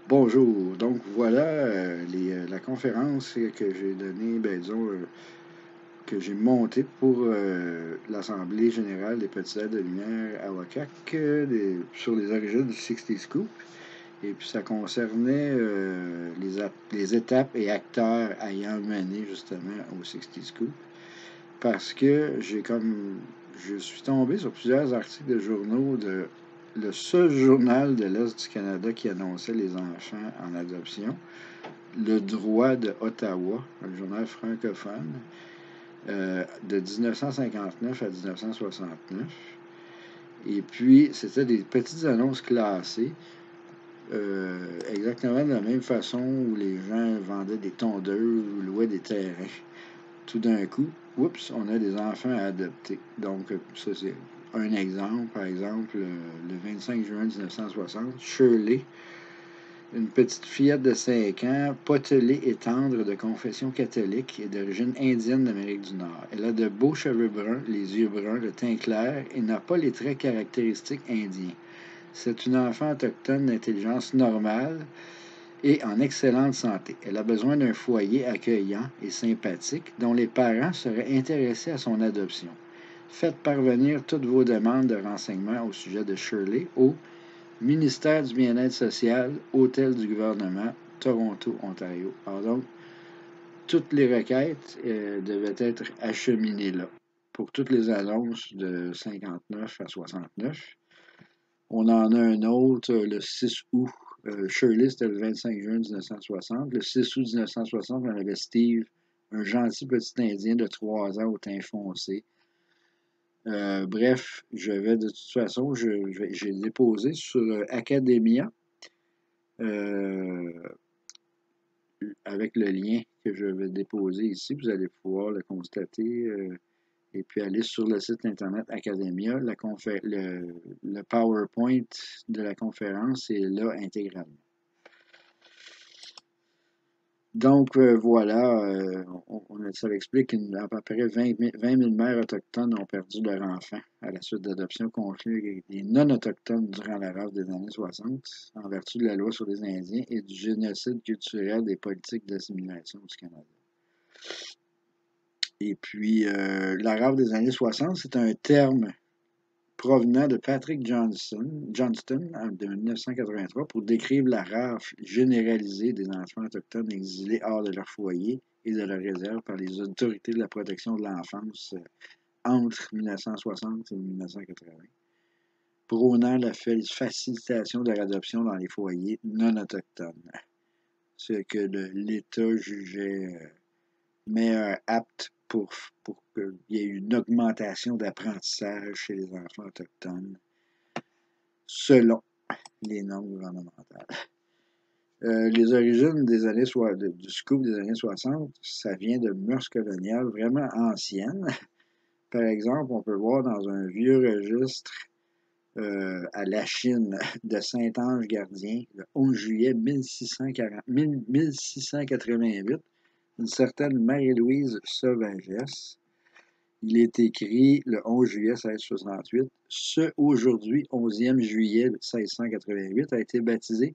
Bonjour. Donc voilà la conférence que j'ai donnée, disons, que j'ai montée pour l'Assemblée générale des Petits Êtres de lumière à Wakak sur les origines du 60 Scoop. Et puis ça concernait les étapes et acteurs ayant mené justement au 60 Scoop. Parce que je suis tombé sur plusieurs articles de journaux de le seul journal de l'Est du Canada qui annonçait les enfants en adoption, Le Droit de Ottawa, un journal francophone, de 1959 à 1969. Et puis, c'était des petites annonces classées, exactement de la même façon où les gens vendaient des tondeuses ou louaient des terrains. Tout d'un coup, oups, on a des enfants à adopter. Donc, ça, c'est un exemple. Par exemple, le 25 juin 1960, Shirley, une petite fillette de 5 ans, potelée et tendre de confession catholique et d'origine indienne d'Amérique du Nord. Elle a de beaux cheveux bruns, les yeux bruns, le teint clair et n'a pas les traits caractéristiques indiens. C'est une enfant autochtone d'intelligence normale et en excellente santé. Elle a besoin d'un foyer accueillant et sympathique dont les parents seraient intéressés à son adoption. Faites parvenir toutes vos demandes de renseignements au sujet de Shirley au Ministère du Bien-être social, Hôtel du gouvernement, Toronto, Ontario. Alors donc, toutes les requêtes devaient être acheminées là pour toutes les annonces de 59 à 69. On en a un autre le 6 août. Shirley, c'était le 25 juin 1960. Le 6 août 1960, on avait Steve, un gentil petit Indien de 3 ans au teint foncé. Bref, je vais de toute façon, j'ai déposé sur Academia euh, avec le lien que je vais déposer ici. Vous allez pouvoir le constater et puis aller sur le site internet Academia. Le PowerPoint de la conférence est là intégralement. Donc, voilà, ça explique qu'à peu près 20 000 mères autochtones ont perdu leur enfant à la suite d'adoptions conclues des non-autochtones durant la rave des années 60, en vertu de la loi sur les Indiens et du génocide culturel des politiques d'assimilation du Canada. Et puis, la rave des années 60, c'est un terme provenant de Patrick Johnston de 1983 pour décrire la rafle généralisée des enfants autochtones exilés hors de leur foyer et de leur réserve par les autorités de la protection de l'enfance entre 1960 et 1980, prônant la facilitation de leur adoption dans les foyers non autochtones, ce que l'État jugeait meilleur apte pour qu'il y ait une augmentation d'apprentissage chez les enfants autochtones selon les normes gouvernementales. Les origines du scoop des années 60, ça vient de mœurs coloniales vraiment anciennes. Par exemple, on peut voir dans un vieux registre à la Chine de Saint-Ange gardien, le 11 juillet 1688, une certaine Marie-Louise Sauvagesse. Il est écrit le 11 juillet 1668. Ce aujourd'hui, 11e juillet 1688, a été baptisé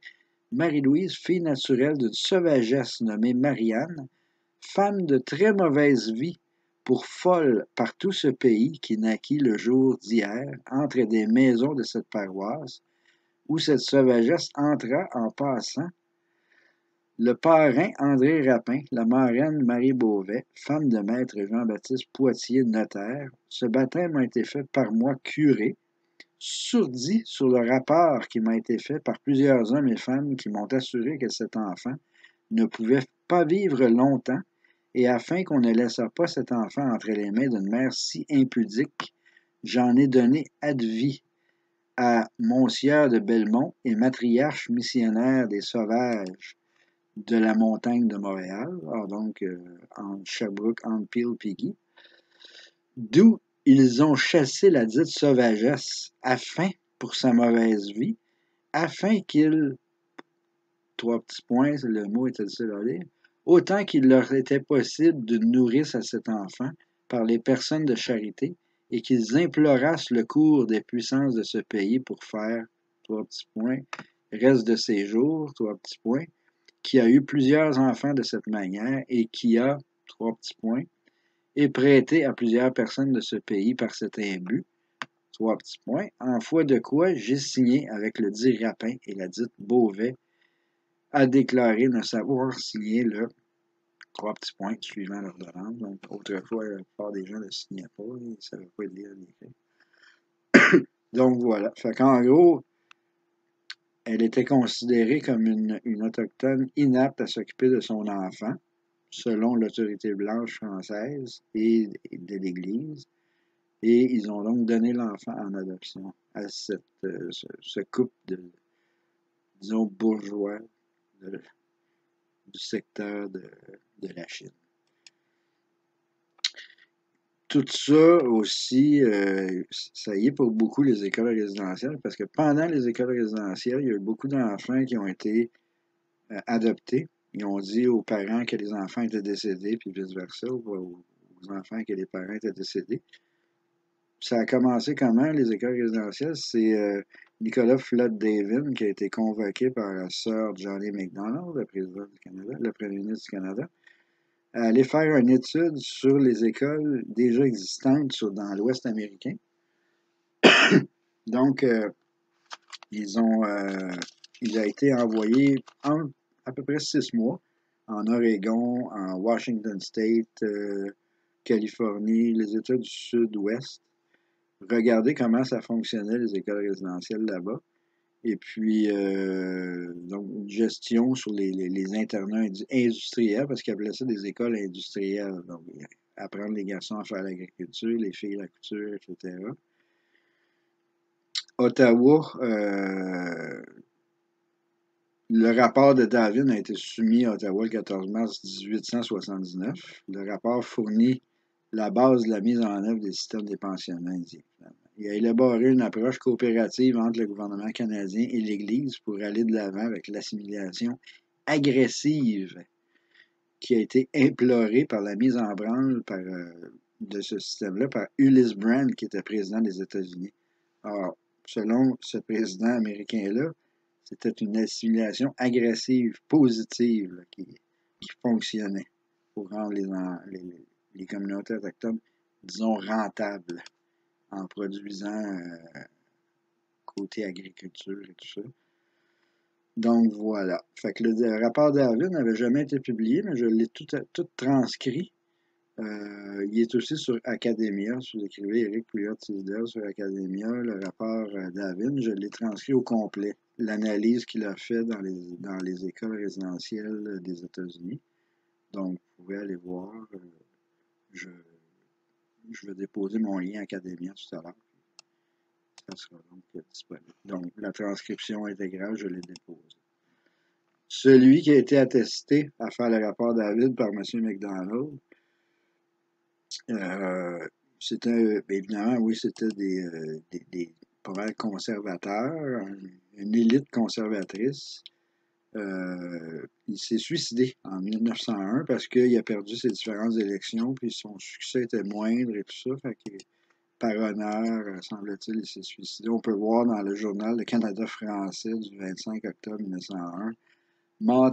Marie-Louise, fille naturelle d'une sauvagesse nommée Marianne, femme de très mauvaise vie, pour folle par tout ce pays qui naquit le jour d'hier entre des maisons de cette paroisse, où cette sauvagesse entra en passant. Le parrain André Rapin, la marraine Marie Beauvais, femme de maître Jean-Baptiste Poitier, notaire, ce baptême a été fait par moi, curé, sourdit sur le rapport qui m'a été fait par plusieurs hommes et femmes qui m'ont assuré que cet enfant ne pouvait pas vivre longtemps, et afin qu'on ne laissât pas cet enfant entre les mains d'une mère si impudique, j'en ai donné avis à Monsieur de Belmont et matriarche missionnaire des sauvages de la montagne de Montréal, donc entre Sherbrooke, entre Peel et Guy, d'où ils ont chassé la dite sauvagesse afin, pour sa mauvaise vie, afin qu'il, trois petits points, le mot était difficile à lire, autant qu'il leur était possible d'une nourrice à cet enfant par les personnes de charité et qu'ils implorassent le cours des puissances de ce pays pour faire, trois petits points, reste de ses jours, 3 petits points, qui a eu plusieurs enfants de cette manière et qui a, 3 petits points, est prêté à plusieurs personnes de ce pays par cet imbut, 3 petits points, en foi de quoi j'ai signé avec le dit Rapin et la dite Beauvais à déclarer ne savoir signer le 3 petits points suivant l'ordonnance. Donc, autrefois, la plupart des gens ne le signaient pas, ils ne savaient pas lire l'écrit. Donc, voilà. Fait qu'en gros, elle était considérée comme une autochtone inapte à s'occuper de son enfant, selon l'autorité blanche française et de l'Église. Et ils ont donc donné l'enfant en adoption à ce couple de, disons, bourgeois du secteur de la Chine. Tout ça aussi, ça y est pour beaucoup les écoles résidentielles, parce que pendant les écoles résidentielles, il y a eu beaucoup d'enfants qui ont été adoptés. Ils ont dit aux parents que les enfants étaient décédés, puis vice-versa, aux enfants que les parents étaient décédés. Ça a commencé comment, les écoles résidentielles? C'est Nicolas Flood-Davin qui a été convoqué par la sœur Johnny MacDonald, le président du Canada, le premier ministre du Canada, à aller faire une étude sur les écoles déjà existantes dans l'Ouest américain. Donc, il a été envoyé à peu près 6 mois en Oregon, en Washington State, Californie, les États du Sud-Ouest, regarder comment ça fonctionnait, les écoles résidentielles là-bas. Et puis, donc, une gestion sur les internats industriels, parce qu'ils appelaient ça des écoles industrielles. Donc, apprendre les garçons à faire l'agriculture, les filles la couture, etc. Ottawa, le rapport de Davin a été soumis à Ottawa le 14 mars 1879. Le rapport fournit la base de la mise en œuvre des systèmes des pensionnats indiens. Il a élaboré une approche coopérative entre le gouvernement canadien et l'Église pour aller de l'avant avec l'assimilation agressive qui a été implorée par la mise en branle de ce système-là par Ulysse Brand, qui était président des États-Unis. Alors, selon ce président américain-là, c'était une assimilation agressive, positive, là, qui fonctionnait pour rendre les communautés autochtones, disons, rentables en produisant côté agriculture et tout ça. Donc voilà. Fait que le rapport Darwin n'avait jamais été publié, mais je l'ai tout transcrit. Il est aussi sur Academia. Si vous écrivez Éric Pouliot-Tisdale sur Academia, le rapport Darwin, je l'ai transcrit au complet. L'analyse qu'il a fait dans les écoles résidentielles des États-Unis. Donc, vous pouvez aller voir. Je vais déposer mon lien Academia tout à l'heure. Ça sera donc disponible. Donc, la transcription intégrale, je l'ai déposée. Celui qui a été attesté à faire le rapport David par M. MacDonald, c'était, évidemment, oui, c'était des pas mal conservateurs, une élite conservatrice. Il s'est suicidé en 1901 parce qu'il a perdu ses différentes élections, puis son succès était moindre et tout ça. Fait que, par honneur, semble-t-il, il s'est suicidé. On peut voir dans le journal Le Canada français du 25 octobre 1901, mort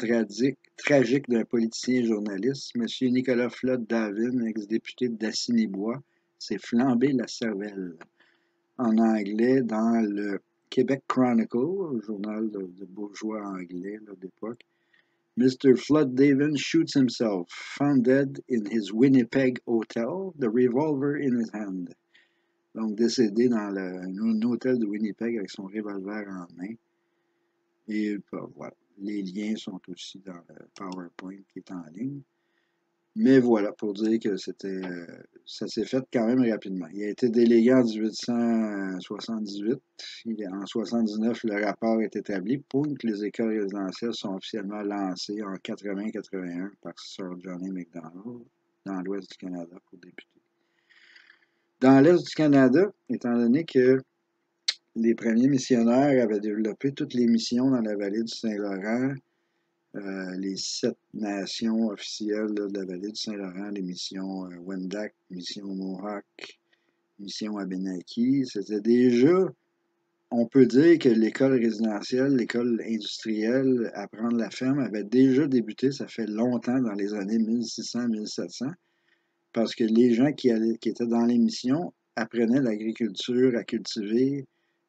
tragique d'un politicien et journaliste, M. Nicolas Flood-Davin, ex-député d'Assinibois, s'est flambé la cervelle. En anglais, dans le Québec Chronicle, le journal de bourgeois anglais d'époque, Mr. Flood-Davin shoots himself, found dead in his Winnipeg hotel, the revolver in his hand. Donc, décédé dans un hôtel de Winnipeg avec son revolver en main. Et voilà. Les liens sont aussi dans le PowerPoint qui est en ligne. Mais voilà, pour dire que ça s'est fait quand même rapidement. Il a été délégué en 1878. En 1979, le rapport est établi pour que les écoles résidentielles sont officiellement lancées en 80-81 par Sir Johnny MacDonald dans l'ouest du Canada pour débuter. Dans l'est du Canada, étant donné que les premiers missionnaires avaient développé toutes les missions dans la vallée du Saint-Laurent, les 7 nations officielles là, de la vallée du Saint-Laurent, les missions Wendat, mission Mohawk, mission Abenaki, c'était déjà on peut dire que l'école résidentielle, l'école industrielle à prendre la ferme avait déjà débuté, ça fait longtemps, dans les années 1600-1700, parce que les gens qui étaient dans les missions apprenaient l'agriculture, à cultiver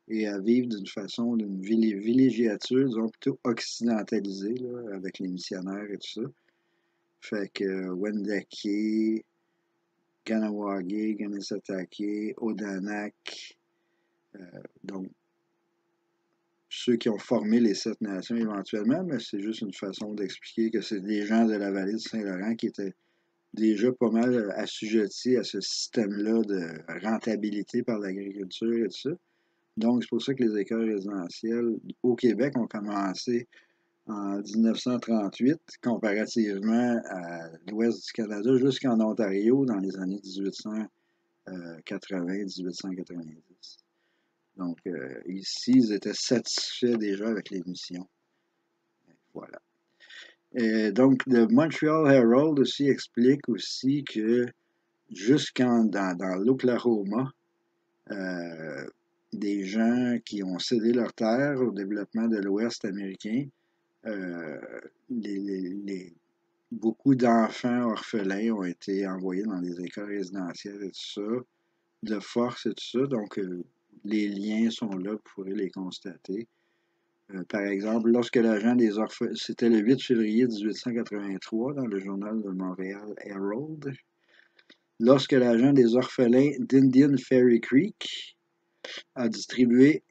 et à vivre d'une façon, d'une villégiature, disons, plutôt occidentalisée, là, avec les missionnaires et tout ça. Fait que Wendake, Kanawagé, Kanesatake, Odanak, donc ceux qui ont formé les 7 nations éventuellement, mais c'est juste une façon d'expliquer que c'est des gens de la vallée du Saint-Laurent qui étaient déjà pas mal assujettis à ce système-là de rentabilité par l'agriculture et tout ça. Donc, c'est pour ça que les écoles résidentielles au Québec ont commencé en 1938, comparativement à l'ouest du Canada, jusqu'en Ontario dans les années 1880-1890. Donc, ici, ils étaient satisfaits déjà avec les missions. Voilà. Et donc, le Montreal Herald aussi explique aussi que dans l'Oklahoma, euh, des gens qui ont cédé leur terre au développement de l'Ouest américain, euh, les, les- les- beaucoup d'enfants orphelins ont été envoyés dans les écoles résidentielles et tout ça, de force et tout ça. Donc, les liens sont là, vous pourrez les constater. Par exemple, lorsque l'agent des orphelins, c'était le 8 février 1883 dans le journal de Montréal Herald, lorsque l'agent des orphelins d'Indian Ferry Creek a distribué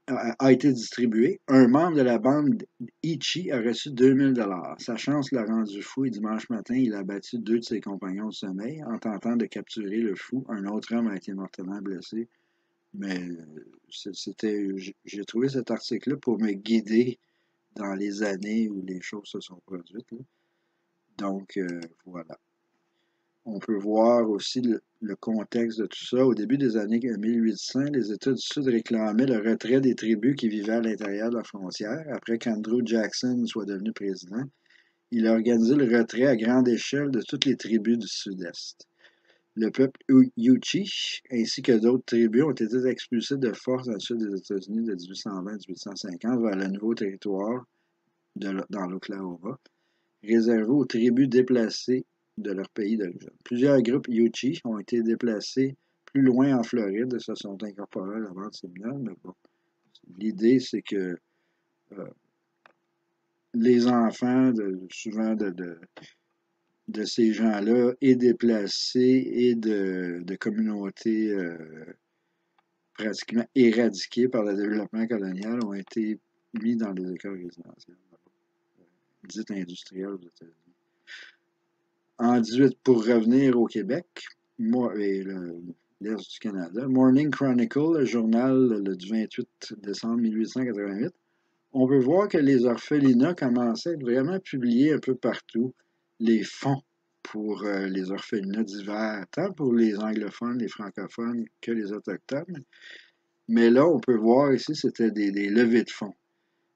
a été distribué, un membre de la bande Ichi a reçu 2000 $. Sa chance l'a rendu fou et dimanche matin, il a abattu 2 de ses compagnons de sommeil en tentant de capturer le fou. Un autre homme a été mortellement blessé. Mais j'ai trouvé cet article-là pour me guider dans les années où les choses se sont produites, là. Donc, voilà. On peut voir aussi le contexte de tout ça. Au début des années 1800, les États du Sud réclamaient le retrait des tribus qui vivaient à l'intérieur de la frontière. Après qu'Andrew Jackson soit devenu président, il a organisé le retrait à grande échelle de toutes les tribus du Sud-Est. Le peuple Yuchi, ainsi que d'autres tribus, ont été expulsés de force dans le sud des États-Unis de 1820 à 1850 vers le nouveau territoire dans l'Oklahoma, réservé aux tribus déplacées de leur pays d'origine. Plusieurs groupes Yuchi ont été déplacés plus loin en Floride et se sont incorporés à la bande séminole, mais bon, l'idée c'est que euh, les enfants, souvent de ces gens-là, et déplacés et de communautés pratiquement éradiquées par le développement colonial, ont été mis dans les écoles résidentielles, dites industrielles aux États-Unis. En 18, pour revenir au Québec, moi et l'Est du Canada, Morning Chronicle, le journal du 28 décembre 1888, on peut voir que les orphelinats commençaient à être vraiment publiés un peu partout, les fonds pour les orphelinats divers, tant pour les anglophones, les francophones que les autochtones. Mais là, on peut voir ici, c'était des levées de fonds.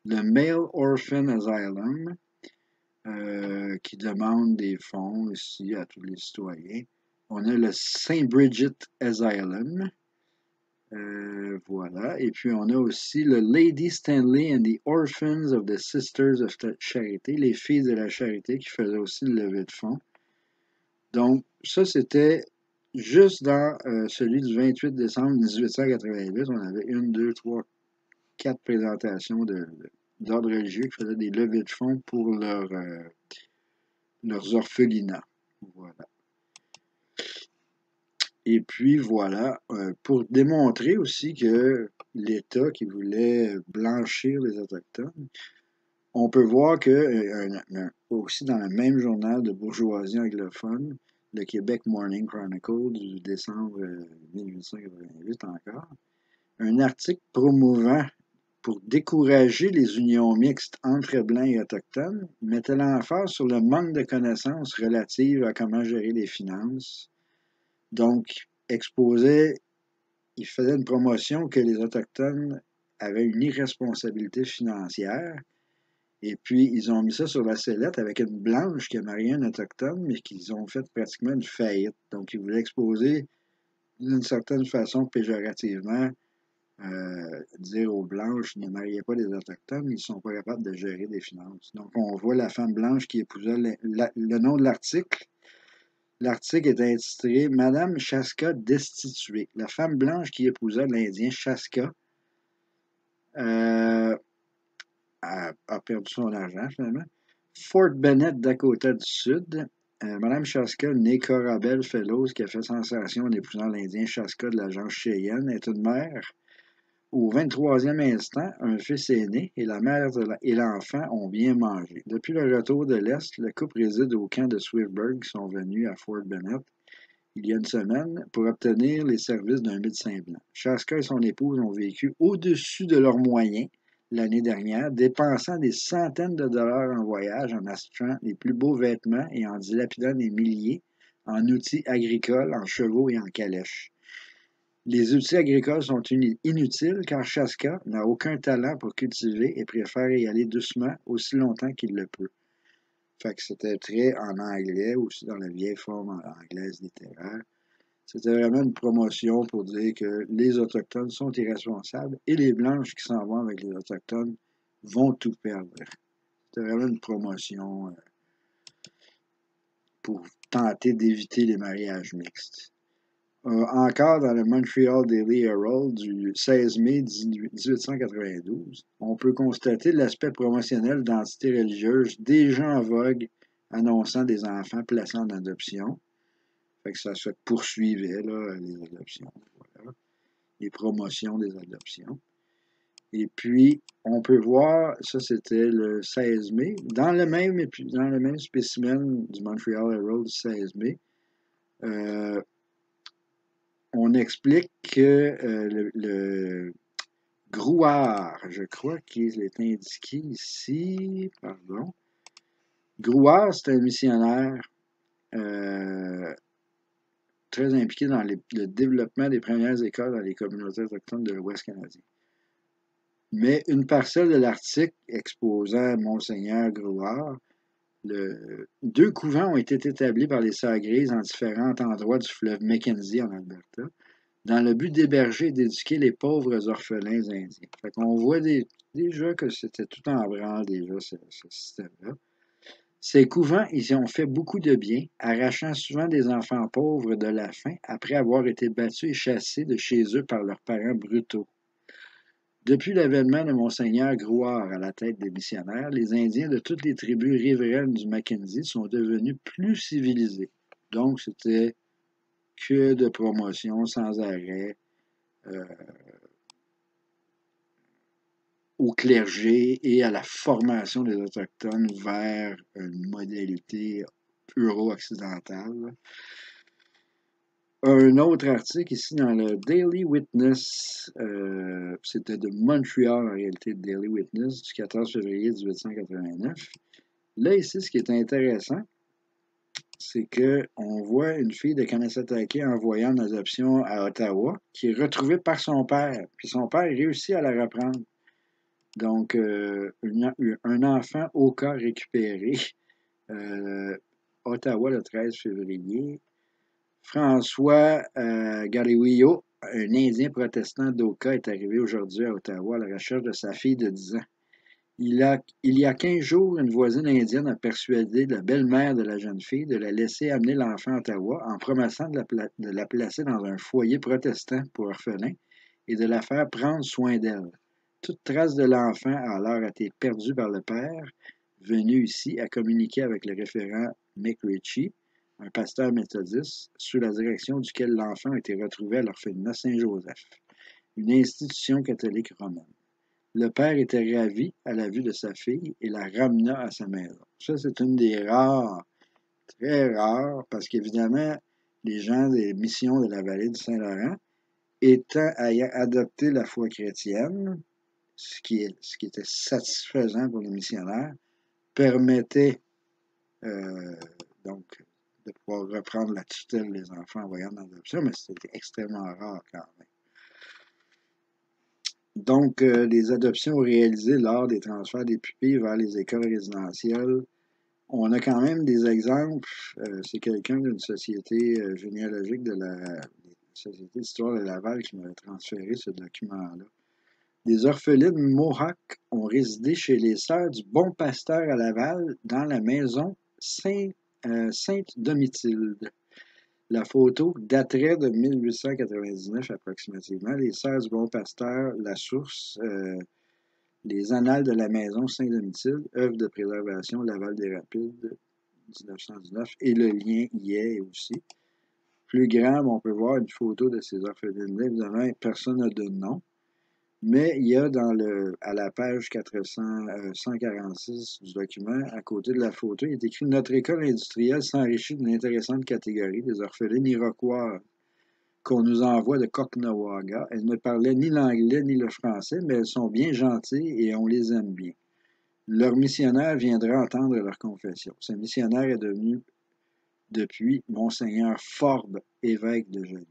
Le Male Orphan Asylum, qui demande des fonds ici à tous les citoyens. On a le Saint Bridget Asylum. Voilà. Et puis, on a aussi le Lady Stanley and the Orphans of the Sisters of Charity, les filles de la charité, qui faisaient aussi une levée de fonds. Donc, ça, c'était juste dans celui du 28 décembre 1888. On avait une, deux, trois, quatre présentations d'ordre religieux qui faisaient des levées de fonds pour leurs orphelinats. Voilà. Et puis voilà, pour démontrer aussi que l'État qui voulait blanchir les Autochtones, on peut voir que aussi dans le même journal de bourgeoisie anglophone, le Québec Morning Chronicle du décembre 1888 encore, un article promouvant pour décourager les unions mixtes entre Blancs et Autochtones, mettait l'emphase sur le manque de connaissances relatives à comment gérer les finances. Donc, il faisait une promotion que les Autochtones avaient une irresponsabilité financière. Et puis, ils ont mis ça sur la sellette avec une blanche qui a marié un Autochtone, mais qu'ils ont fait pratiquement une faillite. Donc, ils voulaient exposer d'une certaine façon péjorativement dire aux Blanches, ne mariez pas des Autochtones, ils ne sont pas capables de gérer des finances. Donc, on voit la femme blanche qui épousa le nom de l'article. L'article est intitulé Madame Chaska destituée. La femme blanche qui épousa l'Indien Chaska a perdu son argent, finalement. Fort Bennett, Dakota du Sud. Madame Chaska, née Corabelle Fellows, qui a fait sensation en épousant l'Indien Chaska de l'agence Cheyenne, est une mère. Au 23e instant, un fils est né et la mère et l'enfant ont bien mangé. Depuis le retour de l'Est, le couple réside au camp de Swiftburg qui sont venus à Fort Bennett il y a une semaine pour obtenir les services d'un médecin blanc. Chaska et son épouse ont vécu au-dessus de leurs moyens l'année dernière, dépensant des centaines de dollars en voyage, en achetant les plus beaux vêtements et en dilapidant des milliers en outils agricoles, en chevaux et en calèches. Les outils agricoles sont inutiles car Chaska n'a aucun talent pour cultiver et préfère y aller doucement aussi longtemps qu'il le peut. Fait que c'était très en anglais, aussi dans la vieille forme anglaise littéraire. C'était vraiment une promotion pour dire que les Autochtones sont irresponsables et les Blanches qui s'en vont avec les Autochtones vont tout perdre. C'était vraiment une promotion pour tenter d'éviter les mariages mixtes. Encore dans le Montreal Daily Herald du 16 mai 1892, on peut constater l'aspect promotionnel d'entités religieuses déjà en vogue annonçant des enfants placés en adoption. Fait que ça se poursuivait, là, les adoptions. Voilà. Les promotions des adoptions. Et puis, on peut voir, ça c'était le 16 mai, dans le même spécimen du Montreal Herald du 16 mai, on explique que le Grouard, je crois qu'il est indiqué ici, pardon. Grouard, c'est un missionnaire très impliqué dans le développement des premières écoles dans les communautés autochtones de l'Ouest canadien. Mais une parcelle de l'article exposant Monseigneur Grouard, deux couvents ont été établis par les Sœurs Grises en différents endroits du fleuve Mackenzie en Alberta, dans le but d'héberger et d'éduquer les pauvres orphelins indiens. Fait qu'on voit déjà que c'était tout en branle déjà, ce système-là. Ces couvents, ils ont fait beaucoup de bien, arrachant souvent des enfants pauvres de la faim après avoir été battus et chassés de chez eux par leurs parents brutaux. Depuis l'avènement de Monseigneur Grouard à la tête des missionnaires, les Indiens de toutes les tribus riveraines du Mackenzie sont devenus plus civilisés. Donc, c'était que de promotion sans arrêt au clergé et à la formation des Autochtones vers une modalité euro-occidentale. Un autre article ici dans le Daily Witness, c'était de Montréal en réalité, le Daily Witness, du 14 février 1889. Là, ici, ce qui est intéressant, c'est qu'on voit une fille de Kanesatake envoyée en adoption à Ottawa, qui est retrouvée par son père. Puis son père réussit à la reprendre. Donc, un enfant au cas récupéré. Ottawa le 13 février. François Gariwillo, un Indien protestant d'Oka, est arrivé aujourd'hui à Ottawa à la recherche de sa fille de 10 ans. Il y a 15 jours, une voisine indienne a persuadé la belle-mère de la jeune fille de la laisser amener l'enfant à Ottawa en promettant de la placer dans un foyer protestant pour orphelins et de la faire prendre soin d'elle. Toute trace de l'enfant a alors été perdue par le père, venu ici à communiquer avec le référent Mick Ritchie, un pasteur méthodiste, sous la direction duquel l'enfant a été retrouvé à l'orphelinat Saint-Joseph, une institution catholique romaine. Le père était ravi à la vue de sa fille et la ramena à sa maison. Ça, c'est une des rares, très rares, parce qu'évidemment, les gens des missions de la vallée du Saint-Laurent, ayant adopté la foi chrétienne, ce qui était satisfaisant pour les missionnaires, permettait donc de pouvoir reprendre la tutelle des enfants en voyant l'adoption, mais c'était extrêmement rare quand même. Donc, les adoptions réalisées lors des transferts des pupilles vers les écoles résidentielles, on a quand même des exemples. C'est quelqu'un d'une société généalogique de la Société d'histoire de Laval qui m'avait transféré ce document-là. Des orphelines Mohawks ont résidé chez les Sœurs du Bon Pasteur à Laval dans la maison Sainte-Domitilde. La photo daterait de 1899 approximativement. Les Sœurs du Bon Pasteur, la source, les Annales de la maison Saint-Domitilde, œuvre de préservation Laval des Rapides, 1919, et le lien y est aussi. Plus grand, on peut voir une photo de ces orphelines-là. Évidemment, personne n'a de nom. Mais il y a à la page 146 du document, à côté de la photo, il est écrit « Notre école industrielle s'enrichit d'une intéressante catégorie des orphelines iroquoises qu'on nous envoie de Caughnawaga. Elles ne parlaient ni l'anglais ni le français, mais elles sont bien gentilles et on les aime bien. Leur missionnaire viendra entendre leur confession. Ce missionnaire est devenu, depuis, Monseigneur Forbes, évêque de Joliette. »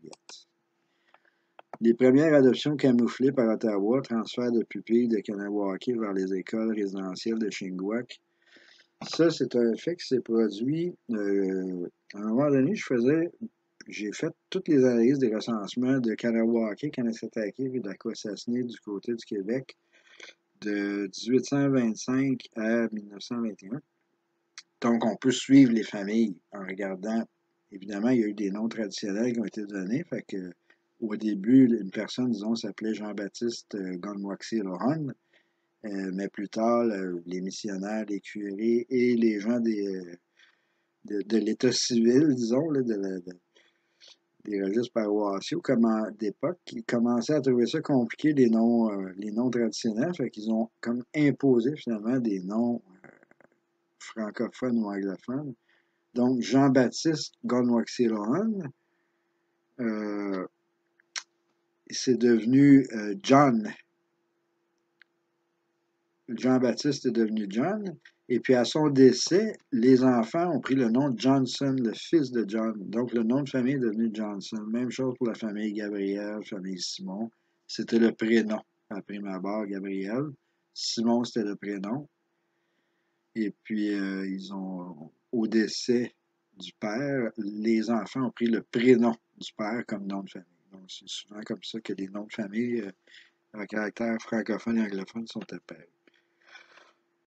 Les premières adoptions camouflées par Ottawa, transfert de pupilles de Kanawake vers les écoles résidentielles de Shingwauk. Ça, c'est un fait qui s'est produit. À un moment donné, j'ai fait toutes les analyses des recensements de Kanawake, Kanesatake et d'Akwesasne du côté du Québec de 1825 à 1921. Donc, on peut suivre les familles en regardant. Évidemment, il y a eu des noms traditionnels qui ont été donnés, fait que au début, une personne, disons, s'appelait Jean-Baptiste Gonwaxi Lohan, mais plus tard, les missionnaires, les curés et les gens de l'État civil, disons, là, des registres paroissiaux d'époque, qui commençaient à trouver ça compliqué, les noms traditionnels, fait qu'ils ont comme imposé finalement des noms francophones ou anglophones. Donc, Jean-Baptiste Gonwaxi Lohan, c'est devenu John. Jean-Baptiste est devenu John. Et puis à son décès, les enfants ont pris le nom de Johnson, le fils de John. Donc le nom de famille est devenu Johnson. Même chose pour la famille Gabriel, famille Simon. C'était le prénom. À prime abord, Gabriel. Simon, c'était le prénom. Et puis au décès du père, les enfants ont pris le prénom du père comme nom de famille. Donc c'est souvent comme ça que les noms de famille à caractère francophone et anglophone sont apparus.